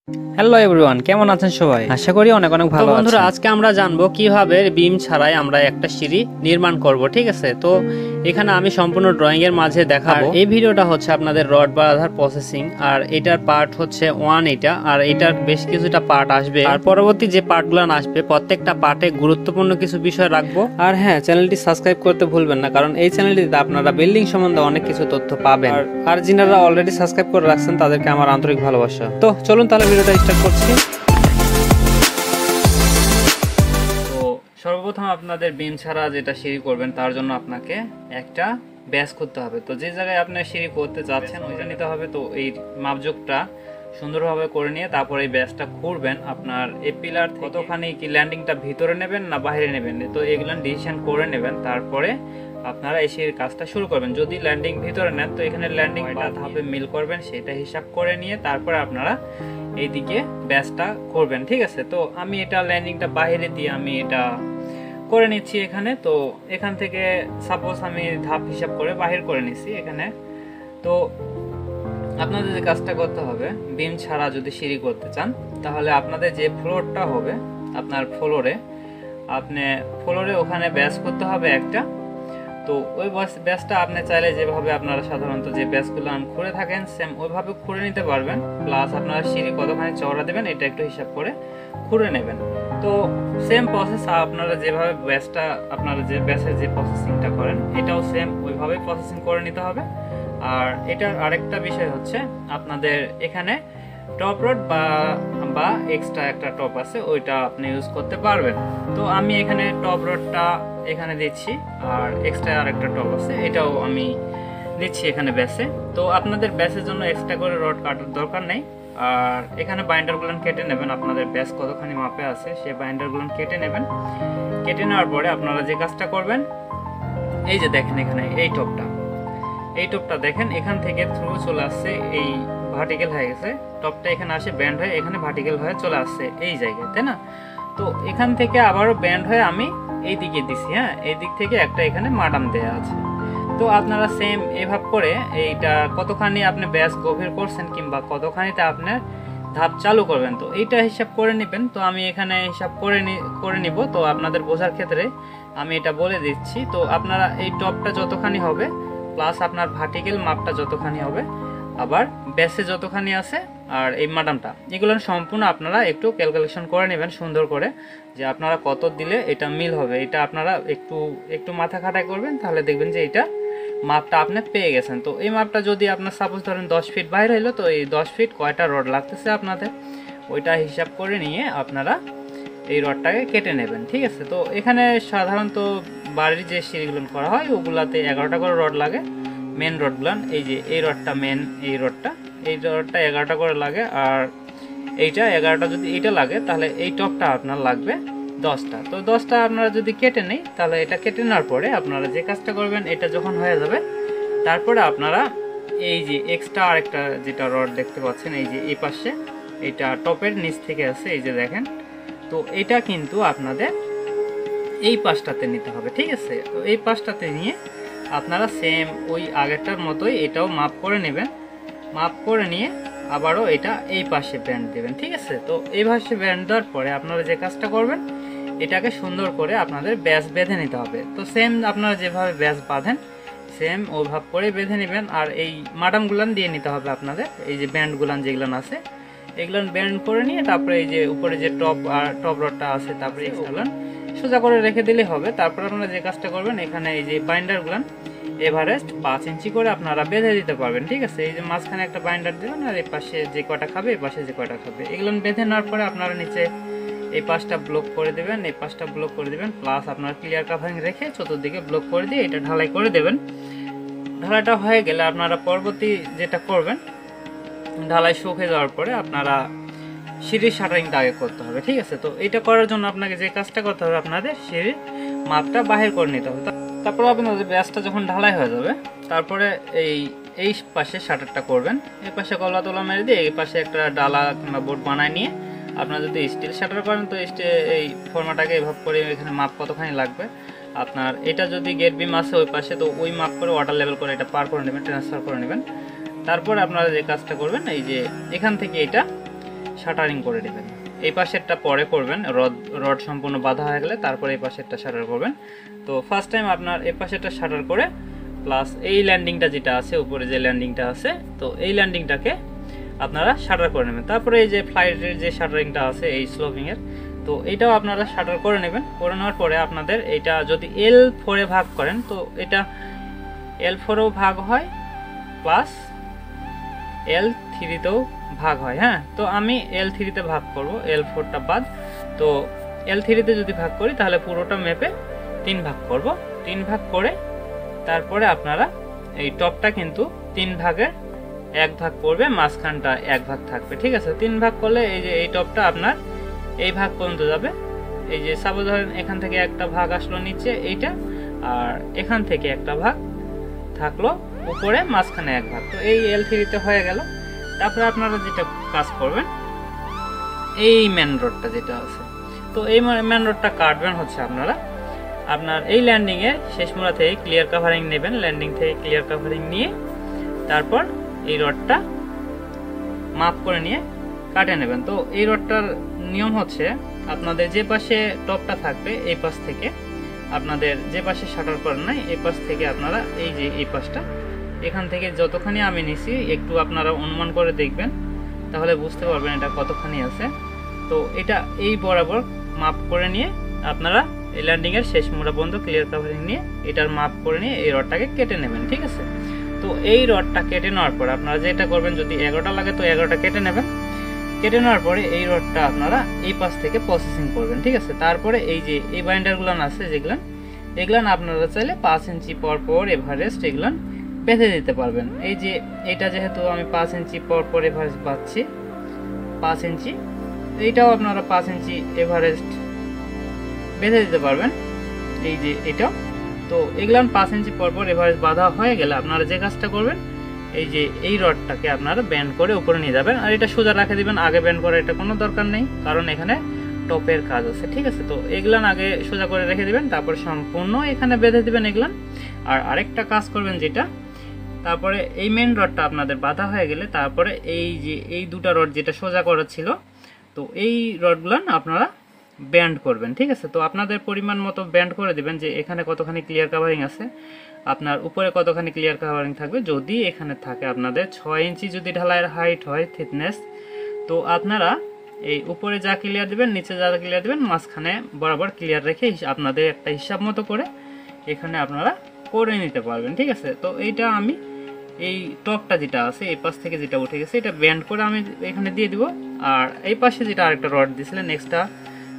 Hello everyone, কেমন আছেন সবাই? আশা করি অনেক অনেক ভালো আছেন। বন্ধুরা, আজকে আমরা জানবো কিভাবে বিম ছাড়াই আমরা একটা সিঁড়ি নির্মাণ করব। ঠিক আছে, তো এখানে আমি সম্পূর্ণ ড্রয়িং এর মাঝে দেখাবো। এই ভিডিওটা হচ্ছে আপনাদের রড বাঁধার প্রসেসিং, আর এটার পার্ট হচ্ছে 1 এটা, আর এটার বেশ কিছুটা পার্ট আসবে, আর পরবর্তী যে পার্টগুলো আসবে প্রত্যেকটা পার্টে গুরুত্বপূর্ণ কিছু বিষয় রাখবো। আর হ্যাঁ, চ্যানেলটি সাবস্ক্রাইব করতে ভুলবেন না, কারণ এই চ্যানেলটিতে আপনারা বিল্ডিং সম্বন্ধে অনেক কিছু তথ্য পাবেন। আর যিনারা অলরেডি সাবস্ক্রাইব করে রাখছেন তাদেরকে আমার আন্তরিক ভালোবাসা। তো চলুন তাহলে ভিডিওটা স্টার্ট করছি। তো সর্বপ্রথম আপনাদের বিম ছাড়া যেটা সিঁড়ি করবেন তার জন্য আপনাকে একটা ব্যাস করতে হবে। তো যে জায়গায় আপনি সিঁড়ি করতে যাচ্ছেন ওইটা নিতে হবে। তো এই মাপজোকটা সুন্দরভাবে করে নিয়ে তারপর এই ব্যাসটা খুঁড়বেন। আপনার এই পিলার কতখানি কি ল্যান্ডিংটা ভিতরে নেবেন না বাইরে নেবেন, তো এগুলো ডিসিশন করে নেবেন। তারপরে আপনারা এই সিঁড়ির কাজটা শুরু করবেন। যদি ল্যান্ডিং ভিতরে নেন তো এখানে ল্যান্ডিং ধাপে মিল করবেন, সেটা হিসাব করে নিয়ে তারপরে আপনারা এইদিকে ব্যাসটা করবেন। ঠিক আছে, তো আমি এটা ল্যান্ডিংটা বাইরে দিয়ে আমি এটা করে নিচ্ছি এখানে। তো এখান থেকে সাপোজ আমি ধাপ হিসাব করে বাহির করে নিচ্ছি এখানে। তো আপনাদের যে কাজটা করতে হবে, বিম ছাড়া যদি সিঁড়ি করতে চান তাহলে আপনাদের যে ফ্লোরটা হবে, আপনার ফ্লোরে ওখানে ব্যাস করতে হবে একটা। তো ওই ব্যাসটা আপনি চাইলে যেভাবে আপনারা সাধারণত যে ব্যাসগুলো খুঁড়ে থাকেন সেম ওইভাবে খুঁড়ে নিতে পারবেন। প্লাস আপনারা সিঁড়ি কতখানি চওড়া দেবেন এটা একটু হিসাব করে খুঁড়ে নেবেন। তো সেম প্রসেস আপনারা যেভাবে আপনারা যে ব্যাসের যে প্রসেসিংটা করেন এটাও সেম ওইভাবেই প্রসেসিং করে নিতে হবে। আর এটার আরেকটা বিষয় হচ্ছে আপনাদের এখানে টপ রড বা এক্সট্রা একটা টপ আছে, ওইটা আপনি ইউজ করতে পারবেন। তো আমি এখানে টপ রডটা এখানে দিচ্ছি, আর এক্সট্রা আরেকটা টপ আছে এটাও আমি দিচ্ছি এখানে ব্যাসে। তো আপনাদের ব্যাসের জন্য এক্সট্রা করে রড কাটার দরকার নেই। আর এখানে বাইন্ডারগুলো কেটে নেবেন, আপনাদের ব্যাস কতখানি মাপে আছে সেই বাইন্ডারগুলো কেটে নেবেন। কেটে নেওয়ার পরে আপনারা যে কাজটা করবেন, এই যে দেখেন এখানে এই টপটা দেখেন এখান থেকে থ্রু চলে আসছে, এই ভার্টিক্যাল হয়ে গেছে। টপটা এখানে আসে ব্যান্ড হয়ে এখানে ভার্টিক্যাল হয়ে চলে আসছে এই জায়গায়, তাই না? তো এখান থেকে আবারও ব্যান্ড হয়ে আমি এই দিকে দিছি। হ্যাঁ, এই দিক থেকে একটা এখানে মাডাম দেয়া আছে। তো আপনারা সেম এভাবে করে এইটা কতখানি আপনি ব্যাস গভীর করছেন কিংবা কতখানিতে আপনার ধাপ চালু করবেন, তো এইটা হিসাব করে নেবেন। তো আমি এখানে হিসাব করে নিব। তো আপনাদের বোঝার ক্ষেত্রে আমি এটা বলে দিচ্ছি। তো আপনারা এই টপটা যতখানি হবে প্লাস আপনার ভার্টিক্যাল মাপটা যতখানি হবে, আবার ব্যাসে যতখানি আছে, আর এই মাডামটা, এগুলো সম্পূর্ণ আপনারা একটু ক্যালকুলেশন করে নেবেন সুন্দর করে, যে আপনারা কত দিলে এটা মিল হবে। এটা আপনারা একটু মাথা খাটাই করবেন, তাহলে দেখবেন যে এটা মাপটা আপনি পেয়ে গেছেন। তো এই মাপটা যদি আপনার সাপোজ ধরেন 10 ফিট বাইরে হইলো, তো এই 10 ফিট কয়টা রড লাগতেছে আপনাদের ওইটা হিসাব করে নিয়ে আপনারা এই রডটাকে কেটে নেবেন। ঠিক আছে, তো এখানে সাধারণত বাড়ির যে সিঁড়িগুলো করা হয় ওগুলাতে 11টা করে রড লাগে, মেন রডগুলান। এই যে এই রডটা মেন, এই রডটা 11টা করে লাগে। আর এইটা 11টা যদি এইটা লাগে তাহলে এই টপটা আপনার লাগবে 10টা। তো 10টা আপনারা যদি কেটে নেই তাহলে এটা কেটে নেওয়ার পরে আপনারা যে কাজটা করবেন, এটা যখন হয়ে যাবে তারপরে আপনারা এই যে এক্সট্রা আরেকটা যেটা রড দেখতে পাচ্ছেন এই যে এই পাশে, এটা টপের নিচ থেকে আছে, এই যে দেখেন। তো এটা কিন্তু আপনাদের এই পাশটাতে নিতে হবে। ঠিক আছে, তো এই পাশটাতে নিয়ে আপনারা সেম ওই আগেরটার মতোই এটাও মাপ করে নেবেন। মাপ করে নিয়ে আবারও এটা এই পাশে ব্যান্ড দেবেন। ঠিক আছে, তো এই পাশে ব্যান্ড দেওয়ার পরে আপনারা যে কাজটা করবেন, এটাকে সুন্দর করে আপনাদের ব্যাস বেঁধে নিতে হবে। তো সেম আপনারা যেভাবে ব্যাস বাঁধেন সেম ওইভাবে করে বেঁধে নেবেন। আর এই মাডামগুলান দিয়ে নিতে হবে আপনাদের, এই যে ব্যান্ডগুলান যেগুলান আছে এগুলান ব্যান্ড করে নিয়ে তারপরে এই যে উপরে যে টপ রডটা আছে তারপরে এগুলান সোজা করে রেখে দিলে হবে। তারপর আপনারা যে কাজটা করবেন, এখানে এই যে বাইন্ডারগুলান এভারেস্ট 5 ইঞ্চি করে আপনারা বেঁধে দিতে পারবেন। ঠিক আছে, এই যে মাঝখানে একটা বাইন্ডার দেবেন, আর এই পাশে যে কয়টা খাবে এই পাশে যে কয়টা খাবে এগুলো বেঁধে নেওয়ার পরে আপনারা নিচে এই পাশটা ব্লক করে দেবেন, এই পাশটা ব্লক করে দেবেন, প্লাস আপনার ক্লিয়ার কাভারিং রেখে চতুর্দিকে ব্লক করে দিয়ে এটা ঢালাই করে দেবেন। ঢালাইটা হয়ে গেলে আপনারা পরবর্তী যেটা করবেন, ঢালাই শুকিয়ে যাওয়ার পরে আপনারা সিঁড়ির শাটারিংটা আগে করতে হবে। ঠিক আছে, তো এটা করার জন্য আপনাকে যে কাজটা করতে হবে, আপনাদের সিঁড়ির মাপটা বাহির করে নিতে হবে। তারপর আপনাদের ব্যাসটা যখন ঢালাই হয়ে যাবে তারপরে এই পাশে শাটারটা করবেন, এই পাশে গলা তোলা মেরে দিয়ে এই পাশে একটা ডালা কিংবা বোর্ড বানায় নিয়ে আপনারা যদি স্টিল শাটার করেন তো এই ফর্মাটাকে এভাবে করে এখানে মাপ কতখানি লাগবে আপনার। এটা যদি গেট বিম আছে ওই পাশে, তো ওই মাপ করে ওয়াটার লেভেল করে এটা পার করে নেবেন, ট্রান্সফার করে নেবেন। তারপর আপনারা যে কাজটা করবেন, এই যে এখান থেকে এটা শাটারিং করে নেবেন। এই পাশেরটা পরে করবেন, রড সম্পূর্ণ বাঁধা হয়ে গেলে তারপরে এই পাশেরটা শাটার করবেন। তো ফার্স্ট টাইম আপনার এই পাশেরটা শাটার করে প্লাস এই ল্যান্ডিংটা যেটা আছে, উপরে যে ল্যান্ডিংটা আছে, তো এই ল্যান্ডিংটাকে আপনারা শাটার করে নেবেন। তারপরে এই যে ফ্লাইটের যে শাটারিংটা আছে এই স্লোপিংয়ের, তো এইটাও আপনারা শাটার করে নেবেন। করে নেওয়ার পরে আপনাদের এইটা যদি L4-এ ভাগ করেন, তো এটা L4-এও ভাগ হয় প্লাস L3-তেও ভাগ হয়। হ্যাঁ, তো আমি L3-তে ভাগ করব, L4টা বাদ। তো L3-তে যদি ভাগ করি তাহলে পুরোটা মেপে 3 ভাগ করব। 3 ভাগ করে তারপরে আপনারা এই টপটা কিন্তু 3 ভাগের 1 ভাগ পড়বে, মাঝখানটা 1 ভাগ থাকবে। ঠিক আছে, 3 ভাগ করলে এই যে এই টপটা আপনার এই ভাগ পর্যন্ত যাবে। এই যে সাপোজ ধরেন এখান থেকে একটা ভাগ আসলো নিচে এইটা, আর এখান থেকে একটা ভাগ থাকলো উপরে, মাঝখানে 1 ভাগ। তো এই L3-তে হয়ে গেল। তারপরে আপনারা যেটা কাজ করবেন, এই মেন রডটা যেটা আছে, তো এই মেন রডটা কাটবেন হচ্ছে আপনার এই ল্যান্ডিং এর শেষ মোড়া থেকে ক্লিয়ার কাভারিং নেবেন। ল্যান্ডিং থেকে ক্লিয়ার কাভারিং নিয়ে তারপর এই রডটা মাপ করে নিয়ে কাটে নেবেন। তো এই রডটার নিয়ম হচ্ছে আপনাদের যে পাশে টপটা থাকবে এই পাশ থেকে, আপনাদের যে পাশে শাটার করেন নাই এই পাশ থেকে আপনারা এই যে এই পাশটা, এখান থেকে যতখানি আমি নিছি একটু আপনারা অনুমান করে দেখবেন, তাহলে বুঝতে পারবেন এটা কতখানি আছে। তো এটা এই বরাবর মাপ করে নিয়ে আপনারা এই ল্যান্ডিং এর শেষ মোড়া পর্যন্ত ক্লিয়ার কাভারিং নিয়ে এটার মাপ করে নিয়ে এই রডটাকে কেটে নেবেন। ঠিক আছে, তো এই রডটা কেটে নেওয়ার পর আপনারা যেটা করবেন, যদি 11টা লাগে তো 11টা কেটে নেবেন। কেটে নেওয়ার পরে এই রডটা আপনারা এই পাশ থেকে প্রসেসিং করবেন। ঠিক আছে, তারপরে এই যে এই বাইন্ডারগুলো আছে এগুলান আপনারা চাইলে 5 ইঞ্চি পর পর এভারেস্ট এগুলান বেঁধে দিতে পারবেন। এই যে এটা যেহেতু আমি 5 ইঞ্চি পর পর এভারেস্ট বাঁধছি, 5 ইঞ্চি, এইটাও আপনারা 5 ইঞ্চি এভারেস্ট বেঁধে দিতে পারবেন। এই যে এটাও, তো এগুলান 5 ইঞ্চি পর পর এভারেস্ট বাঁধা হয়ে গেলে আপনারা যে কাজটা করবেন, এই যে এই রডটাকে আপনারা ব্যান্ড করে উপরে নিয়ে যাবেন, আর এটা সোজা রেখে দিবেন। আগে ব্যান্ড করার এটা কোনো দরকার নেই, কারণ এখানে টপের কাজ আছে। ঠিক আছে, তো এগুলান আগে সোজা করে রেখে দিবেন, তারপর সম্পূর্ণ এখানে বেঁধে দিবেন এগুলান। আর আরেকটা কাজ করবেন যেটা, তারপরে এই মেন রডটা আপনাদের বাঁধা হয়ে গেলে তারপরে এই যে এই দুটা রড যেটা সোজা করা ছিল, তো এই রডগুলান আপনারা ব্যান্ড করবেন। ঠিক আছে, তো আপনাদের পরিমাণ মতো ব্যান্ড করে দিবেন, যে এখানে কতখানি ক্লিয়ার কাভারিং আছে, আপনার উপরে কতখানি ক্লিয়ার কাভারিং থাকবে। যদি এখানে থাকে আপনাদের 6 ইঞ্চি যদি ঢালাইয়ের হাইট হয় থিকনেস, তো আপনারা এই উপরে যা ক্লিয়ার দিবেন, নিচে যা ক্লিয়ার দিবেন, মাঝখানে বরাবর ক্লিয়ার রেখে আপনাদের একটা হিসাব মতো করে এখানে আপনারা করে নিতে পারবেন। ঠিক আছে, তো এইটা আমি এই টপটা যেটা আছে এই পাশ থেকে যেটা উঠে গেছে এটা ব্যান্ড করে আমি এখানে দিয়ে দিব। আর এই পাশে যেটা আরেকটা রড দিয়েছিলেন এক্সট্রা,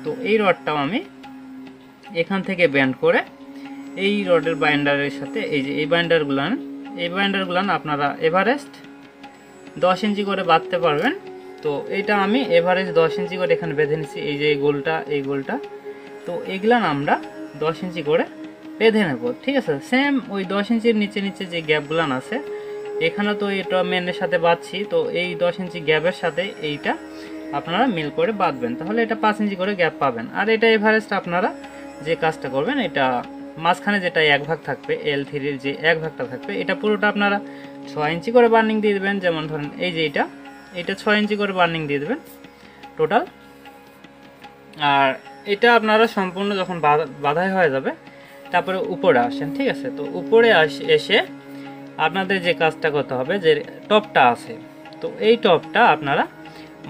তো এই রডটাও আমি এখান থেকে ব্যান্ড করে এই রডের বাইন্ডারের সাথে এই যে এই বাইন্ডারগুলান আপনারা এভারেস্ট 10 ইঞ্চি করে বাঁধতে পারবেন। তো এটা আমি এভারেস্ট 10 ইঞ্চি করে এখানে বেঁধে নিচ্ছি। এই যে এই গোলটা, তো এগুলান আমরা 10 ইঞ্চি করে বেঁধে নেব। ঠিক আছে, সেম ওই 10 ইঞ্চির নিচে যে গ্যাপগুলান আছে এখানে তো এটা মেনের সাথে বাঁধছি, তো এই 10 ইঞ্চি গ্যাপের সাথে এইটা আপনারা মিল করে বাঁধবেন, তাহলে এটা 5 ইঞ্চি করে গ্যাপ পাবেন। আর এটা এভারেস্ট আপনারা যে কাজটা করবেন, এটা মাঝখানে যেটা 1 ভাগ থাকবে, L3-র যে 1 ভাগটা থাকবে, এটা পুরোটা আপনারা 6 ইঞ্চি করে বার্নিং দিয়ে দেবেন। যেমন ধরেন এই যে এটা 6 ইঞ্চি করে বার্নিং দিয়ে দেবেন টোটাল। আর এটা আপনারা সম্পূর্ণ যখন বাঁধাই হয়ে যাবে তারপরে উপরে আসেন। ঠিক আছে, তো উপরে এসে আপনাদের যে কাজটা করতে হবে, যে টপটা আছে, তো এই টপটা আপনারা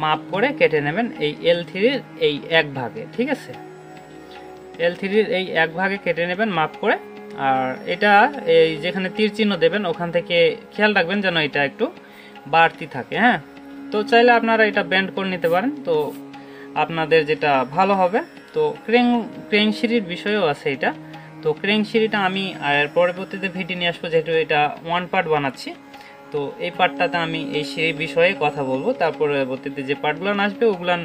মাপ করে কেটে নেবেন এই L3-র এই 1 ভাগে। ঠিক আছে, L3-র এই 1 ভাগে কেটে নেবেন মাপ করে। আর এটা এই যেখানে তীর চিহ্ন দেবেন ওখান থেকে খেয়াল রাখবেন যেন এটা একটু বাড়তি থাকে। হ্যাঁ, তো চাইলে আপনারা এটা ব্যান্ড করে নিতে পারেন, তো আপনাদের যেটা ভালো হবে। তো ক্রেং সিঁড়ির বিষয়ও আছে এটা, তো ক্রেং সিঁড়িটা আমি আর পরবর্তীতে ভিডিও নিয়ে আসবো, যেহেতু এটা 1 পার্ট বানাচ্ছি। তো এই পার্টটাতে আমি এই সিঁড়ির বিষয়ে কথা বলবো, তারপরে পরবর্তীতে যে পার্টগুলো আসবে ওগুলান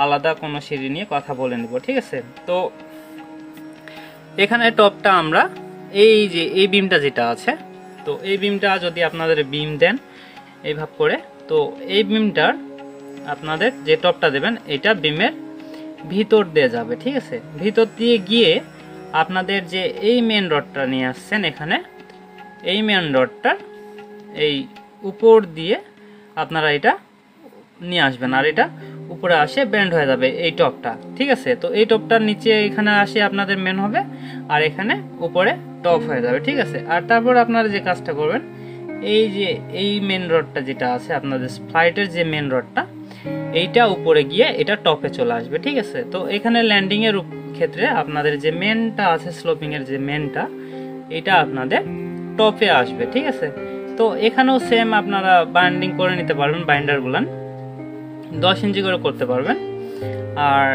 আলাদা কোনো সিঁড়ি নিয়ে কথা বলে নেব। ঠিক আছে, তো এখানে টপটা আমরা এই যে এই বিমটা যেটা আছে, তো এই বিমটা যদি আপনাদের বিম দেন এইভাবে করে, তো এই বিমটার আপনাদের যে টপটা দেবেন এটা বিমের ভিতর দিয়ে যাবে। ঠিক আছে, ভিতর দিয়ে গিয়ে আপনাদের যে এই মেন রডটা নিয়ে আসছেন এখানে, এই মেন রডটা এই উপর দিয়ে আপনারা এটা নিয়ে আসবেন, আর এটা উপরে আসে ব্যান্ড হয়ে যাবে এই টপটা, ঠিক আছে। তো এই টপটার নিচে এখানে আসে আপনাদের মেন হবে, আর এখানে উপরে টপ হয়ে যাবে, ঠিক আছে। আর তারপর আপনারা যে কাজটা করবেন, এই যে এই মেন রডটা যেটা আছে আপনাদের ফ্লাইটের যে মেন রডটা, এইটা উপরে গিয়ে এটা টপে চলে আসবে, ঠিক আছে। তো এখানে ল্যান্ডিং এর ক্ষেত্রে আপনাদের যে মেনটা আছে স্লোপিং এর যে মেনটা, এটা আপনাদের টপে আসবে, ঠিক আছে। তো এখানেও সেম আপনারা বাইন্ডিং করে নিতে পারবেন, বাইন্ডারগুলান 10 ইঞ্চি করে করতে পারবেন। আর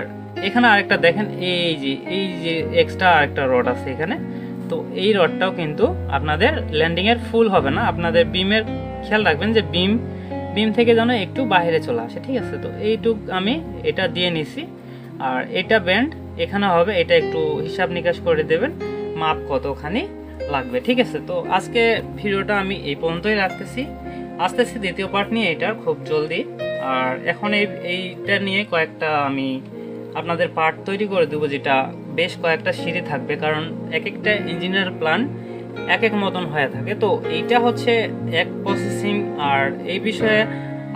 এখানে আরেকটা দেখেন, এই যে এক্সট্রা আরেকটা রড আছে এখানে, তো এই রডটাও কিন্তু আপনাদের ল্যান্ডিং এর ফুল হবে না, আপনাদের বিমের খেয়াল রাখবেন যে বিম থেকে যেন একটু বাইরে চলে আসে, ঠিক আছে। তো এইটুক আমি এটা দিয়ে নিছি। আর এটা ব্যান্ড এখানে হবে, এটা একটু হিসাব নিকাশ করে দেবেন মাপ কতখানি লাগবে, ঠিক আছে। তো আজকে ভিডিওটা আমি এই পর্যন্তই রাখতেছি, আসতেছি দ্বিতীয় পার্ট নিয়ে এটার খুব জলদি। আর এখন এইটা নিয়ে কয়েকটা আমি আপনাদের পার্ট তৈরি করে দেবো, যেটা বেশ কয়েকটা সিঁড়ি থাকবে, কারণ এক একটা ইঞ্জিনিয়ার প্ল্যান এক এক মতন হয়ে থাকে। তো এইটা হচ্ছে এক প্রসেসিং, আর এই বিষয়ে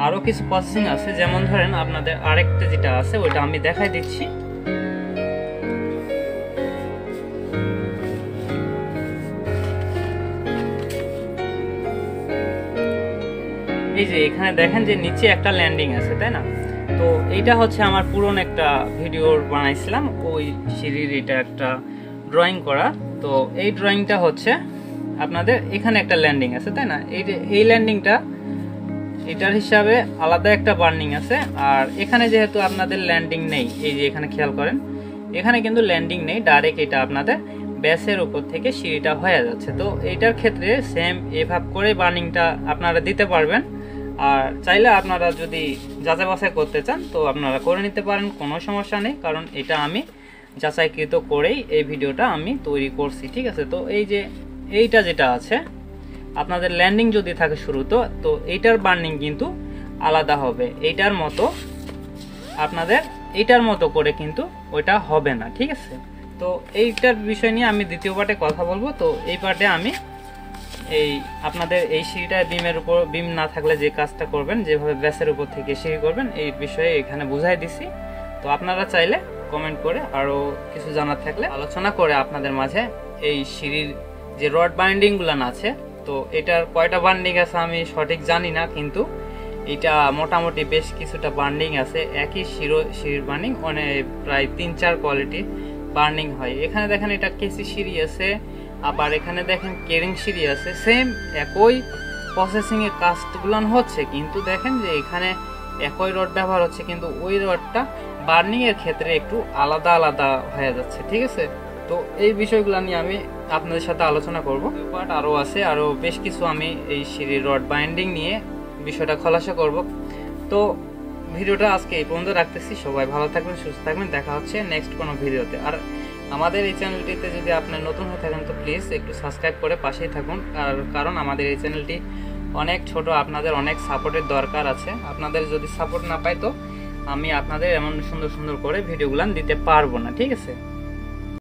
আরও কিছু প্রসেসিং আছে, যেমন ধরেন আপনাদের আরেকটা যেটা আছে ওইটা আমি দেখাই দিচ্ছি। এই যে এখানে দেখেন যে নিচে একটা ল্যান্ডিং আছে, তাই না। তো এইটা হচ্ছে আমার পুরনো একটা ভিডিও বানাইছিলাম, ওই সিঁড়ির এটা একটা ড্রয়িং করা। তো এই ড্রয়িংটা হচ্ছে আপনাদের এখানে একটা ল্যান্ডিং আছে, তাই না। এই ল্যান্ডিংটা এটার হিসাবে আলাদা একটা বার্নিং আছে। আর এখানে যেহেতু আপনাদের ল্যান্ডিং নেই, এই যে এখানে খেয়াল করেন, এখানে কিন্তু ল্যান্ডিং নেই, ডাইরেক্ট এটা আপনাদের ব্যাসের উপর থেকে সিঁড়িটা হয়ে যাচ্ছে। তো এইটার ক্ষেত্রে সেম এভাবে করে বার্নিংটা আপনারা দিতে পারবেন। আর চাইলে আপনারা যদি যাচাই বাছাই করতে চান তো আপনারা করে নিতে পারেন, কোনো সমস্যা নেই, কারণ এটা আমি যাচাইকৃত করেই এই ভিডিওটা আমি তৈরি করছি, ঠিক আছে। তো এই যে এইটা যেটা আছে আপনাদের ল্যান্ডিং যদি থাকে শুরুতে, তো এইটার বার্নিং কিন্তু আলাদা হবে, এইটার মতো আপনাদের এইটার মতো করে কিন্তু ওইটা হবে না, ঠিক আছে। তো এইটার বিষয় নিয়ে আমি দ্বিতীয় পার্টে কথা বলবো। তো এই পার্টে আমি এই আপনাদের এই সিঁড়িটা বিমের উপর, বিম না থাকলে যে কাজটা করবেন, যেভাবে ব্যাসের উপর থেকে সিঁড়ি করবেন, এই বিষয়ে এখানে বুঝাই দিছি। তো আপনারা চাইলে কমেন্ট করে আরও কিছু জানার থাকলে আলোচনা করে আপনাদের মাঝে এই সিঁড়ির যে রড বাইন্ডিংগুলো আছে, তো এটার কয়টা বার্নিং আছে আমি সঠিক জানি না, কিন্তু এটা মোটামুটি বেশ কিছুটা বার্নিং আছে। একই সিঁড়ির বার্নিং অনেক প্রায় 3-4 কোয়ালিটি বার্নিং হয়। এখানে দেখেন এটা কেসি সিঁড়ি আছে, আবার এখানে দেখেন কেরিং সিঁড়ি আছে, সেম একই প্রসেসিং এর কাজগুলো হচ্ছে, কিন্তু দেখেন যে এখানে একই রড ব্যবহার হচ্ছে, কিন্তু ওই রডটা বার্নিং এর ক্ষেত্রে একটু আলাদা আলাদা হয়ে যাচ্ছে, ঠিক আছে। তো এই বিষয়গুলো নিয়ে আমি আপনাদের সাথে আলোচনা করব। বাট আরও আছে, আরও বেশ কিছু আমি এই সিঁড়ির রড বাইন্ডিং নিয়ে বিষয়টা খোলাসা করব। তো ভিডিওটা আজকে এই পর্যন্ত রাখতেছি। সবাই ভালো থাকবেন, সুস্থ থাকবেন, দেখা হচ্ছে নেক্সট কোনো ভিডিওতে। আর আমাদের এই চ্যানেলটিতে যদি আপনি নতুন হয়ে থাকেন তো প্লিজ একটু সাবস্ক্রাইব করে পাশেই থাকুন। আর কারণ আমাদের এই চ্যানেলটি অনেক ছোট, আপনাদের অনেক সাপোর্টের দরকার আছে। আপনাদের যদি সাপোর্ট না পাই তো আমি আপনাদের এমন সুন্দর সুন্দর করে ভিডিওগুলো দিতে পারবো না, ঠিক আছে।